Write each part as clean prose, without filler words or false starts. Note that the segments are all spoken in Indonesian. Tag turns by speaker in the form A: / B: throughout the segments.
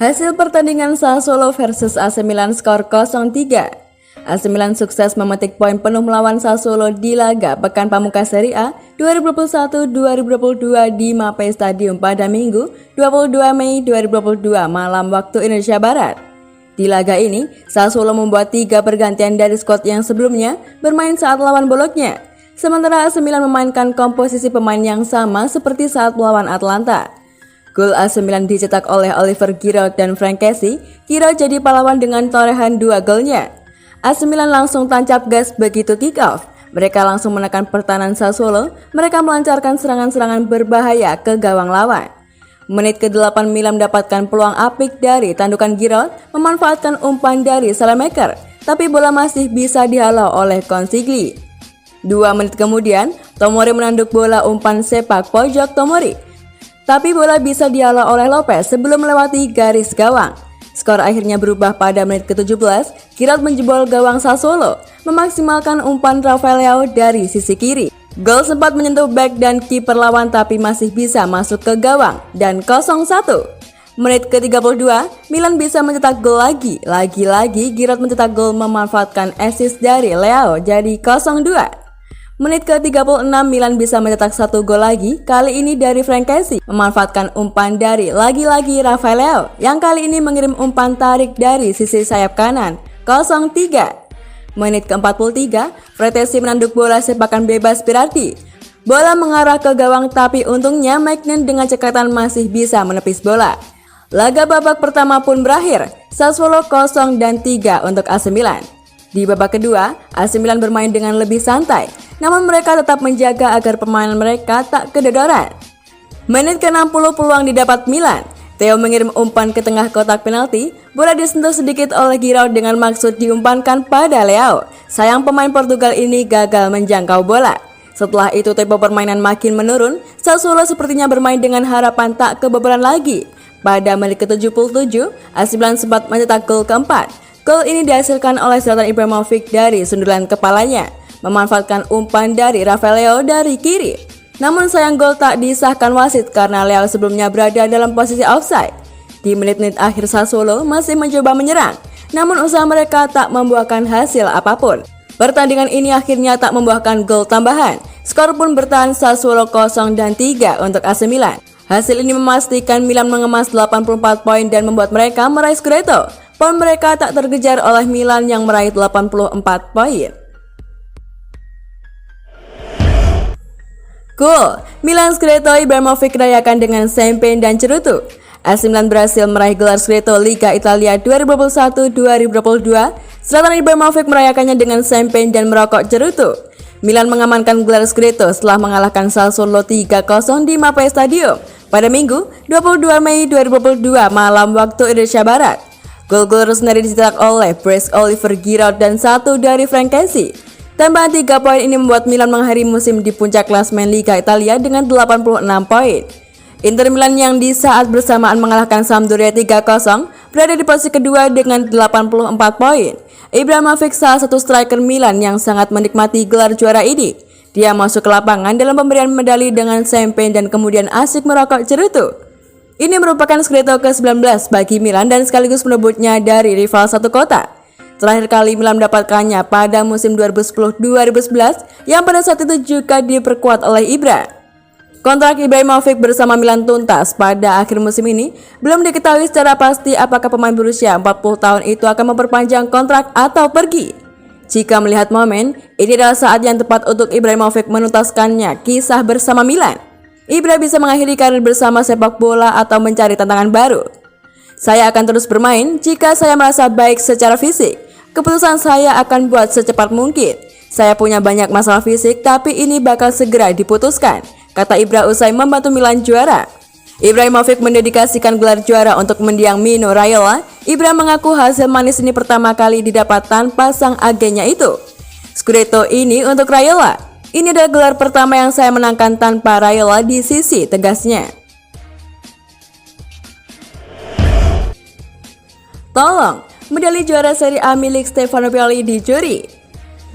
A: Hasil pertandingan Sassuolo versus AC Milan skor 0-3. AC Milan sukses memetik poin penuh melawan Sassuolo di laga pekan pamungkas Serie A 2021-2022 di Mapei Stadium pada Minggu 22 Mei 2022 malam waktu Indonesia Barat. Di laga ini, Sassuolo membuat 3 pergantian dari skuad yang sebelumnya bermain saat lawan Bologna. Sementara AC Milan memainkan komposisi pemain yang sama seperti saat melawan Atalanta. Gol AC Milan dicetak oleh Oliver Giroud dan Frank Kessie. Giroud jadi pahlawan dengan torehan 2 golnya. AC Milan langsung tancap gas begitu kick off. Mereka langsung menekan pertahanan Sassuolo. Mereka melancarkan serangan-serangan berbahaya ke gawang lawan. Menit ke-8 Milan mendapatkan peluang apik dari tandukan Giroud memanfaatkan umpan dari Salemaker, tapi bola masih bisa dihalau oleh Consigli. 2 menit kemudian, Tomori menanduk bola umpan sepak pojok Tomori. Tapi bola bisa dihalau oleh Lopez sebelum melewati garis gawang. Skor akhirnya berubah pada menit ke-17, Giroud menjebol gawang Sassuolo, memaksimalkan umpan Rafael Leao dari sisi kiri. Gol sempat menyentuh bek dan kiper lawan tapi masih bisa masuk ke gawang dan 0-1. Menit ke-32, Milan bisa mencetak gol lagi. Lagi-lagi Giroud mencetak gol memanfaatkan assist dari Leao jadi 0-2. Menit ke-36 Milan bisa mencetak 1 gol lagi, kali ini dari Frank Kessie, memanfaatkan umpan dari lagi-lagi Rafael Leao, yang kali ini mengirim umpan tarik dari sisi sayap kanan, 0-3. Menit ke-43, Fratesi menanduk bola sepakan bebas Berardi. Bola mengarah ke gawang tapi untungnya Maignan dengan cekatan masih bisa menepis bola. Laga babak pertama pun berakhir, Sassuolo 0 dan 3 untuk AC Milan. Di babak kedua, AC Milan bermain dengan lebih santai, namun mereka tetap menjaga agar pemain mereka tak kedodoran. Menit ke-60 peluang didapat Milan. Theo mengirim umpan ke tengah kotak penalti, bola disentuh sedikit oleh Giroud dengan maksud diumpankan pada Leao. Sayang pemain Portugal ini gagal menjangkau bola. Setelah itu tempo permainan makin menurun, Sassuolo sepertinya bermain dengan harapan tak kebobolan lagi. Pada menit ke-77, AC Milan sempat mencetak gol keempat. Gol ini dihasilkan oleh Zlatan Ibrahimovic dari sundulan kepalanya, memanfaatkan umpan dari Rafael Leao dari kiri. Namun sayang gol tak disahkan wasit karena Leao sebelumnya berada dalam posisi offside. Di menit-menit akhir Sassuolo masih mencoba menyerang, namun usaha mereka tak membuahkan hasil apapun. Pertandingan ini akhirnya tak membuahkan gol tambahan. Skor pun bertahan Sassuolo 0 dan 3 untuk AC Milan. Hasil ini memastikan Milan mengemas 84 poin dan membuat mereka meraih Scudetto. Poin mereka tak terkejar oleh Milan yang meraih 84 poin. Cool, Milan Scudetto Ibrahimovic rayakan dengan champagne dan cerutu. AC Milan berhasil meraih gelar Scudetto Liga Italia 2021-2022. Zlatan Ibrahimovic merayakannya dengan champagne dan merokok cerutu. Milan mengamankan gelar Scudetto setelah mengalahkan Sassuolo 3-0 di Mapei Stadium pada Minggu 22 Mei 2022 malam waktu Indonesia Barat. Gol-gol resmi dicetak oleh Oliver Giroud dan 1 dari Frank Kessie. Tambahan 3 poin ini membuat Milan mengakhiri musim di puncak klasemen Liga Italia dengan 86 poin. Inter Milan yang di saat bersamaan mengalahkan Sampdoria 3-0 berada di posisi kedua dengan 84 poin. Ibrahimovic salah satu striker Milan yang sangat menikmati gelar juara ini. Dia masuk ke lapangan dalam pemberian medali dengan champagne dan kemudian asik merokok cerutu. Ini merupakan Scudetto ke-19 bagi Milan dan sekaligus merebutnya dari rival satu kota. Terakhir kali Milan mendapatkannya pada musim 2010-2011 yang pada saat itu juga diperkuat oleh Ibra. Kontrak Ibrahimovic bersama Milan tuntas pada akhir musim ini. Belum diketahui secara pasti apakah pemain berusia 40 tahun itu akan memperpanjang kontrak atau pergi. Jika melihat momen, ini adalah saat yang tepat untuk Ibrahimovic menuntaskannya kisah bersama Milan. Ibra bisa mengakhiri karir bersama sepak bola atau mencari tantangan baru. Saya akan terus bermain jika saya merasa baik secara fisik. Keputusan saya akan buat secepat mungkin. Saya punya banyak masalah fisik tapi ini bakal segera diputuskan, kata Ibra usai membantu Milan juara. Ibrahimovic mendedikasikan gelar juara untuk mendiang Mino Raiola. Ibra mengaku hasil manis ini pertama kali didapat tanpa sang agennya itu. Scudetto ini untuk Raiola. Ini adalah gelar pertama yang saya menangkan tanpa Raiola di sisi, tegasnya. Tolong, medali juara Serie A milik Stefano Pioli dicuri.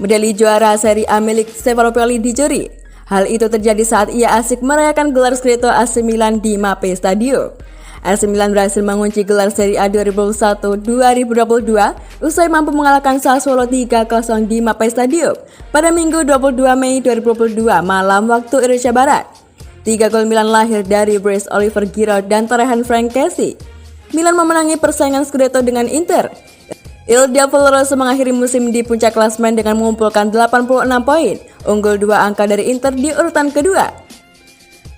A: Medali juara Serie A milik Stefano Pioli dicuri. Hal itu terjadi saat ia asik merayakan gelar Scudetto AC Milan di Mapei Stadium. AC Milan berhasil mengunci gelar Serie A 2021-2022 usai mampu mengalahkan Sassuolo 3-0 di Mapei Stadium pada Minggu 22 Mei 2022 malam waktu Indonesia Barat. 3 gol Milan lahir dari brace Oliver Giroud dan torehan Frank Kessie. Milan memenangi persaingan Scudetto dengan Inter. Il Diavolo mengakhiri musim di puncak klasemen dengan mengumpulkan 86 poin, unggul 2 angka dari Inter di urutan kedua.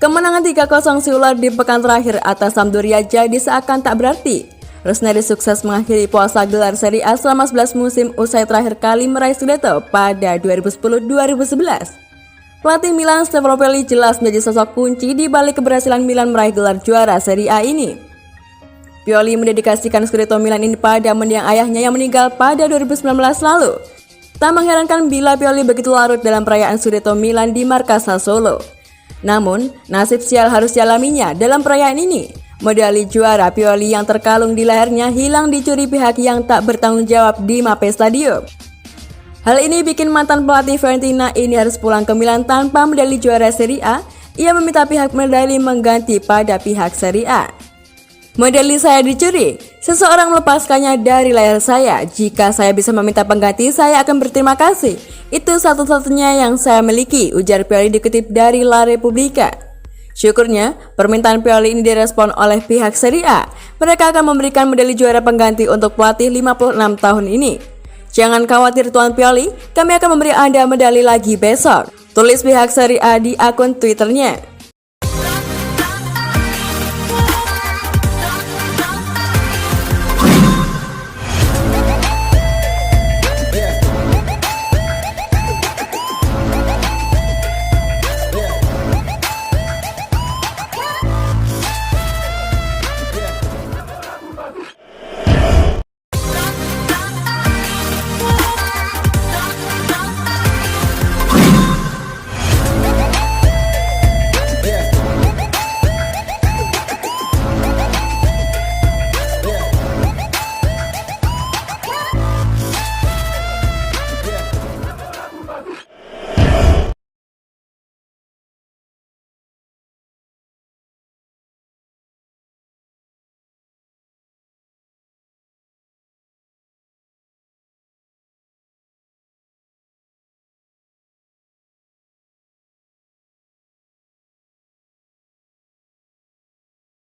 A: Kemenangan 3-0 siular di pekan terakhir atas Sampdoria jadi seakan tak berarti. Rossoneri sukses mengakhiri puasa gelar Serie A selama 11 musim usai terakhir kali meraih Scudetto pada 2010-2011. Pelatih Milan Stefano Pioli jelas menjadi sosok kunci di balik keberhasilan Milan meraih gelar juara Serie A ini. Pioli mendedikasikan Scudetto Milan ini pada mendiang ayahnya yang meninggal pada 2019 lalu. Tak mengherankan bila Pioli begitu larut dalam perayaan Scudetto Milan di markas Sassuolo. Namun, nasib sial harus dialaminya dalam perayaan ini. Medali juara Pioli yang terkalung di lehernya hilang dicuri pihak yang tak bertanggung jawab di Mapei Stadium. Hal ini bikin mantan pelatih Fiorentina ini harus pulang ke Milan tanpa medali juara Serie A. Ia meminta pihak medali mengganti pada pihak Serie A. Medali saya dicuri, seseorang melepaskannya dari leher saya. Jika saya bisa meminta pengganti, saya akan berterima kasih. Itu satu-satunya yang saya miliki, ujar Pioli dikutip dari La Repubblica. Syukurnya, permintaan Pioli ini direspon oleh pihak Serie A. Mereka akan memberikan medali juara pengganti untuk pelatih 56 tahun ini. Jangan khawatir Tuan Pioli, kami akan memberi Anda medali lagi besok, tulis pihak Serie A di akun Twitternya.